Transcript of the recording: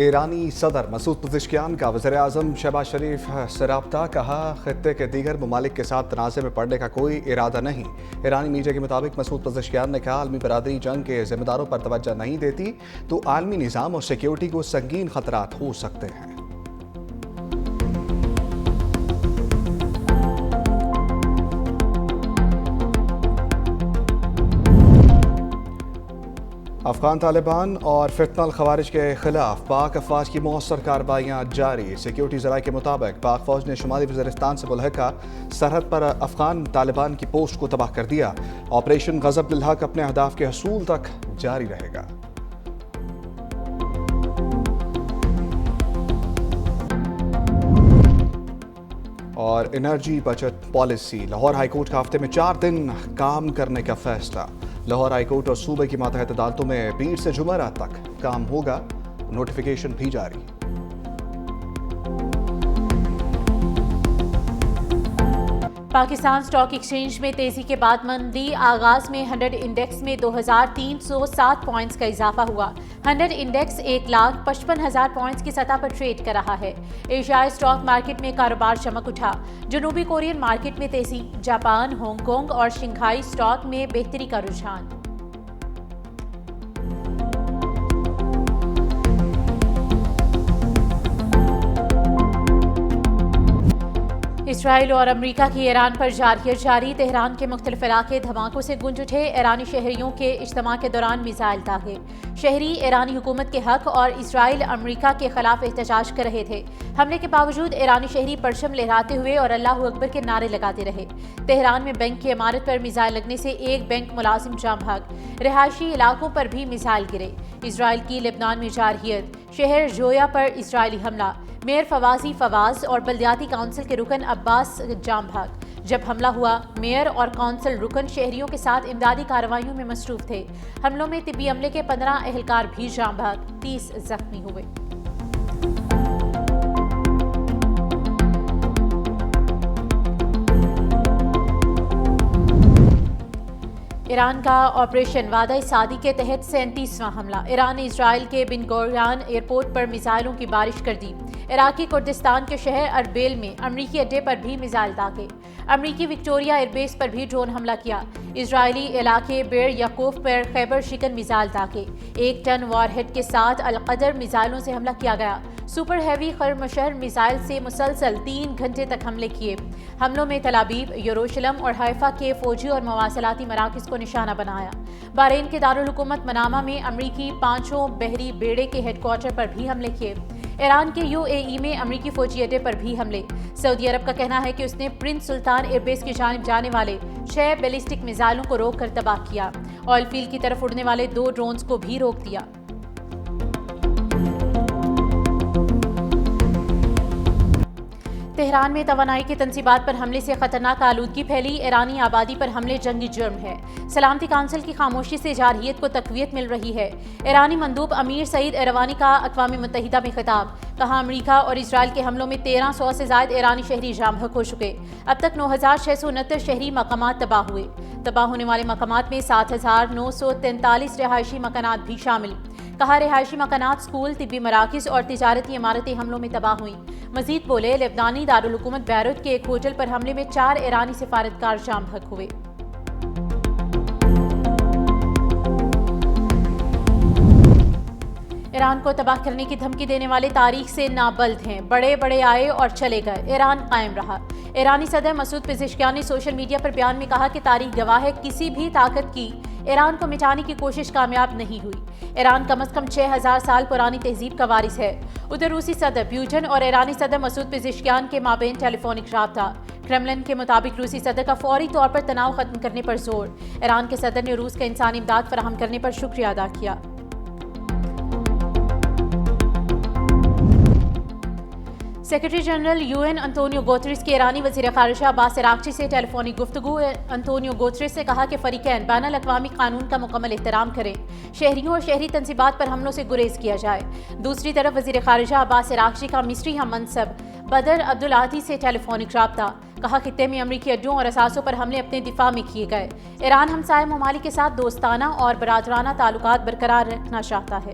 ایرانی صدر Masoud Pezeshkian کا وزیر اعظم شہباز شریف سے رابطہ، کہا خطے کے دیگر ممالک کے ساتھ تنازع میں پڑنے کا کوئی ارادہ نہیں۔ ایرانی میڈیا کے مطابق مسعود پزشکیان نے کہا عالمی برادری جنگ کے ذمہ داروں پر توجہ نہیں دیتی تو عالمی نظام اور سیکیورٹی کو سنگین خطرات ہو سکتے ہیں۔ افغان طالبان اور فتنہ الخوارج کے خلاف پاک افواج کی مؤثر کارروائیاں جاری۔ سیکیورٹی ذرائع کے مطابق پاک فوج نے شمالی وزیرستان سے ملحقہ سرحد پر افغان طالبان کی پوسٹ کو تباہ کر دیا۔ آپریشن غضب للحق اپنے اہداف کے حصول تک جاری رہے گا۔ اور انرجی بچت پالیسی، لاہور ہائی کورٹ کا ہفتے میں 4 دن کام کرنے کا فیصلہ۔ لاہور ہائی کورٹ اور صوبے کی ماتحت عدالتوں میں پیر سے جمعرات تک کام ہوگا، نوٹیفیکیشن بھی جاری۔ پاکستان سٹاک ایکسچینج میں تیزی کے بعد مندی، آغاز میں 100 انڈیکس میں 2307 پوائنٹس کا اضافہ ہوا۔ 100 انڈیکس 1,55,000 پوائنٹس کی سطح پر ٹریڈ کر رہا ہے۔ ایشیائی سٹاک مارکیٹ میں کاروبار چمک اٹھا، جنوبی کورین مارکیٹ میں تیزی، جاپان، ہانگ کانگ اور شنگھائی سٹاک میں بہتری کا رجحان۔ اسرائیل اور امریکہ کی ایران پر جارحیت جاری، تہران کے مختلف علاقے دھماکوں سے گونج اٹھے، ایرانی شہریوں کے اجتماع کے دوران میزائل داغے۔ شہری ایرانی حکومت کے حق اور اسرائیل امریکہ کے خلاف احتجاج کر رہے تھے۔ حملے کے باوجود ایرانی شہری پرچم لہراتے ہوئے اور اللہ اکبر کے نعرے لگاتے رہے۔ تہران میں بینک کی عمارت پر میزائل لگنے سے ایک بینک ملازم جاں بھاگ، رہائشی علاقوں پر بھی میزائل گرے۔ اسرائیل کی لبنان میں جارحیت، شہر جویا پر اسرائیلی حملہ، میئر فواز اور بلدیاتی کونسل کے رکن عباس جاں بھاگ۔ جب حملہ ہوا، میئر اور کونسل رکن شہریوں کے ساتھ امدادی کارروائیوں میں مصروف تھے۔ حملوں میں طبی عملے کے 15 اہلکار بھی جاں بھاگ، 30 زخمی ہوئے۔ ایران کا آپریشن وعدہ سعدی کے تحت 37واں حملہ، ایران نے اسرائیل کے بن گوریون ایئرپورٹ پر میزائلوں کی بارش کر دی۔ عراقی کردستان کے شہر اربیل میں امریکی اڈے پر بھی میزائل داغے۔ امریکی وکٹوریہ ایئر بیس پر بھی ڈرون حملہ کیا۔ اسرائیلی علاقے بیر یعقوب پر خیبر شکن میزائل داغے۔ 1 ٹن وار ہیڈ کے ساتھ القدر میزائلوں سے حملہ کیا گیا۔ سپر ہیوی خرمشہر میزائل سے مسلسل 3 گھنٹے تک حملے کیے۔ حملوں میں تل ابیب، یروشلم اور حیفا کے فوجی اور مواصلاتی مراکز کو نشانہ بنایا۔ بحرین کے دارالحکومت منامہ میں امریکی 5 بحری بیڑے کے ہیڈ کوارٹر پر بھی حملے کیے۔ ایران کے UAE میں امریکی فوجی اڈے پر بھی حملے۔ سعودی عرب کا کہنا ہے کہ اس نے پرنس سلطان ایئر بیس کی جانب جانے والے 6 بیلسٹک میزائلوں کو روک کر تباہ کیا۔ آئل فیلڈ کی طرف اڑنے والے 2 ڈرونز کو بھی روک دیا۔ تہران میں توانائی کی تنصیبات پر حملے سے خطرناک آلودگی پھیلی، ایرانی آبادی پر حملے جنگی جرم ہے۔ سلامتی کونسل کی خاموشی سے جارحیت کو تقویت مل رہی ہے۔ ایرانی مندوب امیر سعید ایروانی کا اقوام متحدہ میں خطاب، کہا امریکہ اور اسرائیل کے حملوں میں 1300 سے زائد ایرانی شہری جاں بحق ہو چکے۔ اب تک 9669 شہری مقامات تباہ ہوئے۔ تباہ ہونے والے مقامات میں 7943 رہائشی مکانات بھی شامل۔ کہا رہائشی مکانات، سکول، طبی مراکز اور تجارتی عمارتیں حملوں میں تباہ ہوئیں۔ مزید بولے، لبنانی دارالحکومت بیروت کے ایک ہوٹل پر حملے میں 4 ایرانی سفارتکار جاں بحق ہوئے۔ ایران کو تباہ کرنے کی دھمکی دینے والے تاریخ سے نابلد ہیں، بڑے آئے اور چلے گئے، ایران قائم رہا۔ ایرانی صدر مسعود پزشکیان نے سوشل میڈیا پر بیان میں کہا کہ تاریخ گواہ ہے کسی بھی طاقت کی ایران کو مٹانے کی کوشش کامیاب نہیں ہوئی۔ ایران کم از کم 6000 سال پرانی تہذیب کا وارث ہے۔ ادھر روسی صدر پیوٹن اور ایرانی صدر مسعود پزشکیان کے مابین ٹیلی فونک رابطہ، کرملن کے مطابق روسی صدر کا فوری طور پر تناؤ ختم کرنے پر زور۔ ایران کے صدر نے روس کا انسانی امداد فراہم کرنے پر شکریہ ادا کیا۔ سیکرٹری جنرل UN انطونیو گوتریس کی ایرانی وزیر خارجہ عباس عراقچی سے ٹیلی فونک گفتگو۔ انطونیو گوتریس نے کہا کہ فریقین بین الاقوامی قانون کا مکمل احترام کریں، شہریوں اور شہری تنصیبات پر حملوں سے گریز کیا جائے۔ دوسری طرف وزیر خارجہ عباس عراقچی کا مصری ہم منصب بدر عبدالعاطی سے ٹیلی فونک رابطہ، کہا خطے میں امریکی اڈوں اور اثاثوں پر حملے اپنے دفاع میں کیے گئے۔ ایران ہمسائے ممالک کے ساتھ دوستانہ اور برادرانہ تعلقات برقرار رکھنا چاہتا ہے۔